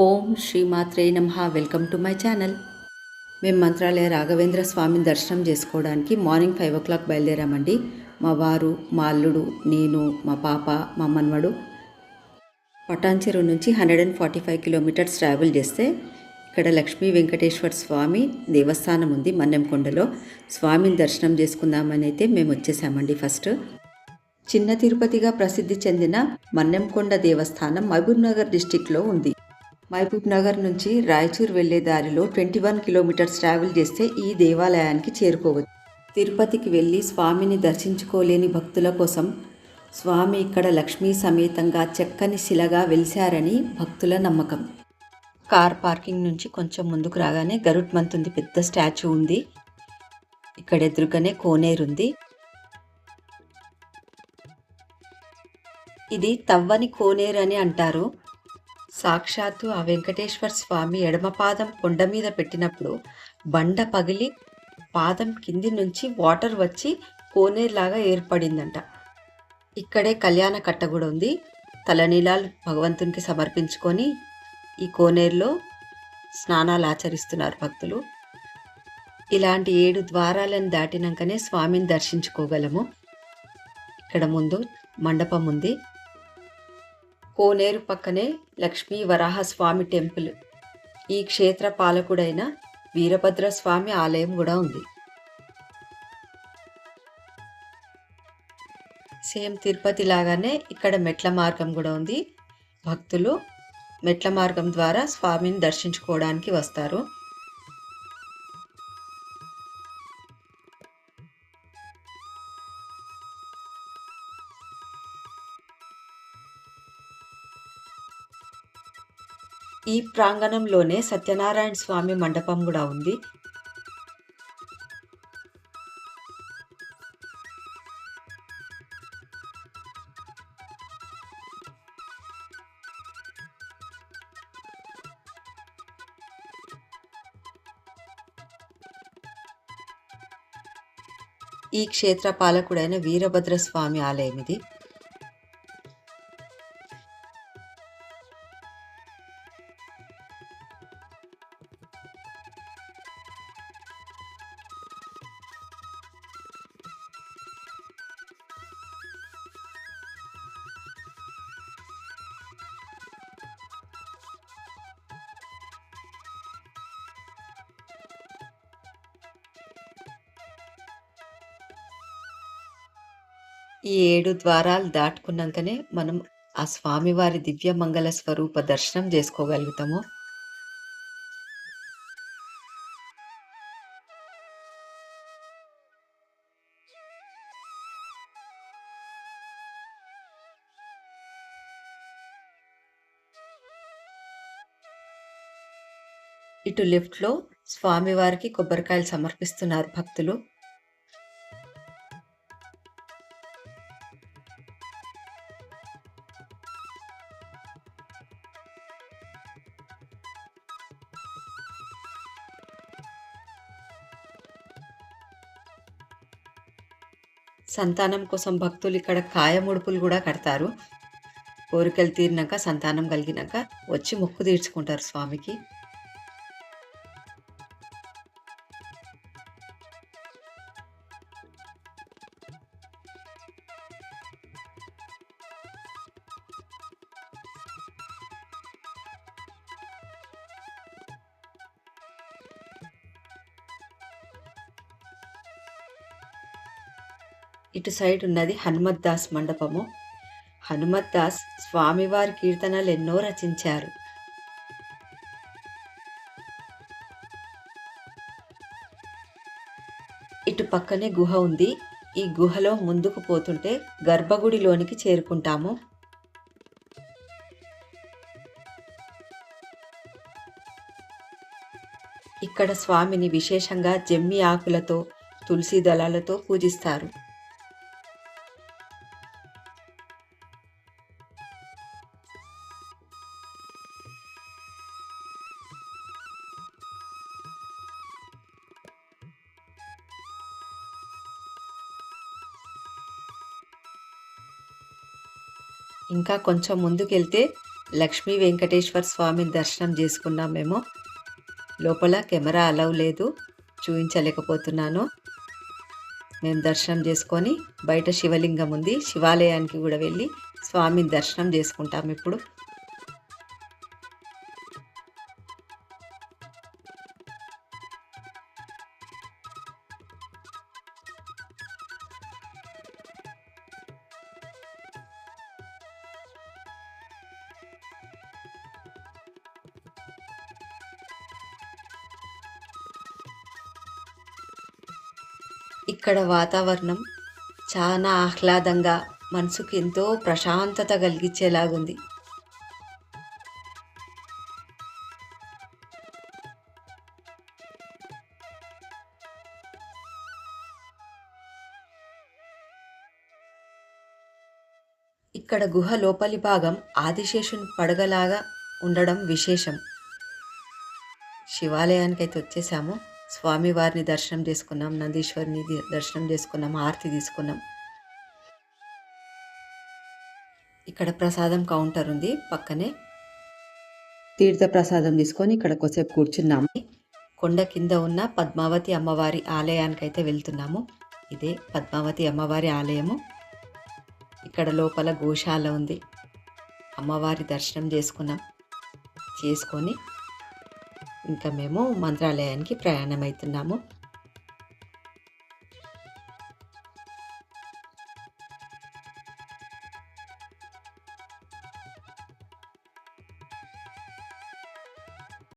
ఓం శ్రీమాత్రే నమః. Welcome to my channel. మేము మంత్రాలయ రాఘవేంద్ర స్వామిని దర్శనం చేసుకోవడానికి మార్నింగ్ 5 o'clock బయలుదేరామండి. మా వారు, మా అల్లుడు, నేను, మా పాప, మా మన్వడు పటాన్చెరు నుంచి 145 కిలోమీటర్స్ ట్రావెల్ చేస్తే ఇక్కడ లక్ష్మీ వెంకటేశ్వర స్వామి దేవస్థానం ఉంది మన్నెంకొండలో. స్వామిని దర్శనం చేసుకుందామని అయితే మేము వచ్చేసామండి. ఫస్ట్ చిన్న తిరుపతిగా ప్రసిద్ధి చెందిన మన్నెంకొండ దేవస్థానం మహబూబ్నగర్ డిస్టిక్లో ఉంది. మహబూబ్ నగర్ నుంచి రాయచూర్ వెళ్లే దారిలో 21 కిలోమీటర్స్ ట్రావెల్ చేస్తే ఈ దేవాలయానికి చేరుకోవచ్చు. తిరుపతికి వెళ్ళి స్వామిని దర్శించుకోలేని భక్తుల కోసం స్వామి ఇక్కడ లక్ష్మీ సమేతంగా చక్కని శిలగా వెలిశారని భక్తుల నమ్మకం. కార్ పార్కింగ్ నుంచి కొంచెం ముందుకు రాగానే గరుత్మంతుంది పెద్ద స్టాచ్యూ ఉంది. ఇక్కడ ఎదురుగానే కోనేరుంది. ఇది తవ్వని కోనేరు అని అంటారు. సాక్షాత్తు ఆ వెంకటేశ్వర స్వామి ఎడమ పాదం కొండ మీద పెట్టినప్పుడు బండ పగిలి పాదం కింది నుంచి వాటర్ వచ్చి కోనేరులాగా ఏర్పడిందంట. ఇక్కడే కళ్యాణ కట్ట కూడా ఉంది. తలనీలాలు భగవంతునికి సమర్పించుకొని ఈ కోనేరులో స్నానాలు ఆచరిస్తున్నారు భక్తులు. ఇలాంటి 7 ద్వారాలను దాటినాకనే స్వామిని దర్శించుకోగలము. ఇక్కడ ముందు మండపం ఉంది. కోనేరు పక్కనే లక్ష్మీ వరాహస్వామి టెంపుల్, ఈ క్షేత్ర పాలకుడైన వీరభద్రస్వామి ఆలయం కూడా ఉంది. సేమ్ తిరుపతి లాగానే ఇక్కడ మెట్ల మార్గం కూడా ఉంది. భక్తులు మెట్ల మార్గం ద్వారా స్వామిని దర్శించుకోవడానికి వస్తారు. ఈ ప్రాంగణంలోనే సత్యనారాయణ స్వామి మండపం కూడా ఉంది. ఈ క్షేత్ర పాలకుడైన వీరభద్రస్వామి ఆలయం ఇది. ఈ 7 ద్వారాలు దాటుకున్నాకనే మనం ఆ స్వామివారి దివ్య మంగళ స్వరూప దర్శనం చేసుకోగలుగుతాము. ఇటు లెఫ్ట్లో స్వామివారికి కొబ్బరికాయలు సమర్పిస్తున్నారు భక్తులు. సంతానం కోసం భక్తులు ఇక్కడ కాయముడుపులు కూడా కడతారు. కోరికలు తీరినాక, సంతానం కలిగినాక వచ్చి మొక్కు తీర్చుకుంటారు స్వామికి. ఇటు సైడ్ ఉన్నది హనుమత్ దాస్ మండపము. హనుమత్ దాస్ స్వామివారి కీర్తనలు ఎన్నో రచించారు. ఇటు పక్కనే గుహ ఉంది. ఈ గుహలో ముందుకు పోతుంటే గర్భగుడిలోనికి చేరుకుంటాము. ఇక్కడ స్వామిని విశేషంగా జమ్మి ఆకులతో, తులసి దళాలతో పూజిస్తారు. ఇంకా కొంచెం ముందుకెళ్తే లక్ష్మీ వెంకటేశ్వర స్వామిని దర్శనం చేసుకున్నాం మేము. లోపల కెమెరా అలౌ లేదు, చూపించలేకపోతున్నాను. మేము దర్శనం చేసుకొని బయట శివలింగం ఉంది, శివాలయానికి కూడా వెళ్ళి స్వామిని దర్శనం చేసుకుంటాం ఇప్పుడు. ఇక్కడ వాతావరణం చాలా ఆహ్లాదంగా, మనసుకు ఎంతో ప్రశాంతత కలిగించేలాగుంది. ఇక్కడ గుహ లోపలి భాగం ఆదిశేషుని పడగలాగా ఉండడం విశేషం. శివాలయానికి అయితే వచ్చేసాము. స్వామివారిని దర్శనం చేసుకున్నాం, నందీశ్వరిని దర్శనం చేసుకున్నాం, హారతి తీసుకున్నాం. ఇక్కడ ప్రసాదం కౌంటర్ ఉంది పక్కనే. తీర్థ ప్రసాదం తీసుకొని ఇక్కడ కొద్దిసేపు కూర్చున్నాము. కొండ కింద ఉన్న పద్మావతి అమ్మవారి ఆలయానికి అయితే వెళ్తున్నాము. ఇదే పద్మావతి అమ్మవారి ఆలయము. ఇక్కడ లోపల గోశాల ఉంది. అమ్మవారి దర్శనం చేసుకొని ఇంకా మేము మంత్రాలయానికి ప్రయాణమవుతున్నాము.